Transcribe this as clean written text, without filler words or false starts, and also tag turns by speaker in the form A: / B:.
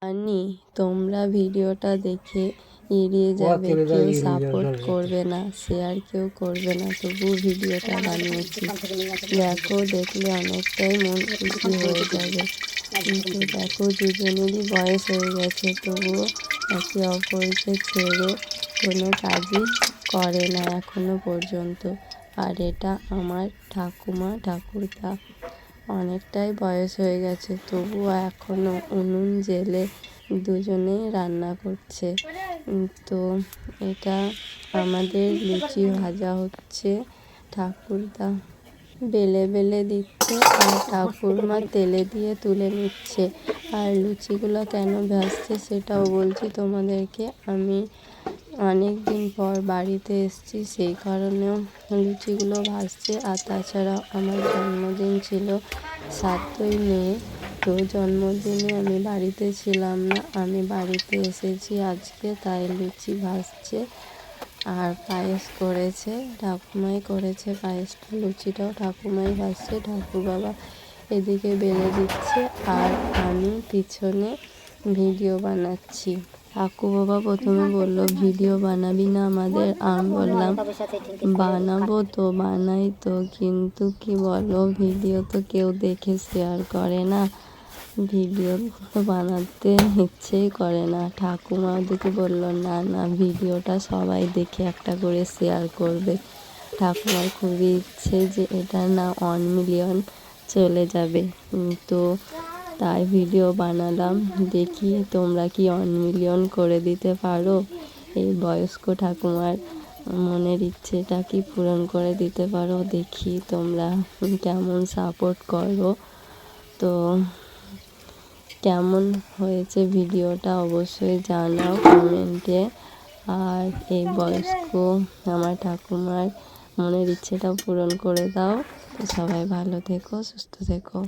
A: জানি তোমরা ভিডিওটা দেখে এড়িয়ে যাবে, কেউ সাপোর্ট করবে না, শেয়ার কেউ করবে না, তবু ভিডিওটা বানিয়েছি। দেখো, দেখলে অনেকটাই মন খুশি হয়ে যাবে। কিন্তু দেখো, দুজনেরই বয়স হয়ে গেছে, তবুও একে অপরকে ছেড়ে কোনো কাজই করে না এখনো পর্যন্ত। আর এটা আমার ঠাকুমা ঠাকুরদা, অনেকটাই বয়স হয়ে গেছে, তবুও এখনও উনুন জ্বেলে দুজনেই রান্না করছে। তো এটা আমাদের লুচি ভাজা হচ্ছে, ঠাকুরদা বেলে বেলে দিচ্ছে আর ঠাকুরমা তেলে দিয়ে তুলে নিচ্ছে। আর লুচিগুলো কেন ভাজছে সেটাও বলছি তোমাদেরকে। আমি অনেক দিন পর বাড়িতে এসেছি, সেই কারণেও লুচিগুলো ভাজছে। আর তাছাড়া আমার জন্মদিন ছিল 7ই মে, তো জন্মদিনে আমি বাড়িতে ছিলাম না, আমি বাড়িতে এসেছি আজকে, তাই লুচি ভাজছে। আর পায়েস করেছে, ঠাকুমাই করেছে পায়েসটা, লুচিটাও ঠাকুমাই ভাজছে, ঠাকুর বাবা এদিকে বেলে দিচ্ছে আর আমি পিছনে ভিডিও বানাচ্ছি। ঠাকুর বাবা প্রথমে বলল, ভিডিও বানাবি না আমাদের? আমি বললাম বানাবো তো, বানাই তো, কিন্তু কি বলো, ভিডিও তো কেউ দেখে শেয়ার করে না, ভিডিও বানাতে ইচ্ছেই করে না। ঠাকুমা ওদিকে বলল, না না, ভিডিওটা সবাই দেখে একটা করে শেয়ার করবে। ঠাকুমার খুবই ইচ্ছে যে এটা না 1 মিলিয়ন চলে যাবে। তো তাই ভিডিও বানালাম, দেখি তোমরা কি 1 মিলিয়ন করে দিতে পারো। এই বয়স্ক ঠাকুমার মনের ইচ্ছেটা কি পূরণ করে দিতে পারো, দেখি তোমরা কেমন সাপোর্ট করো। তো কেমন হয়েছে ভিডিওটা অবশ্যই জানাও কমেন্টে। আর এই বয়স্ক আমার ঠাকুমার মনের ইচ্ছেটাও পূরণ করে দাও। তো সবাই ভালো থেকো, সুস্থ থেকো।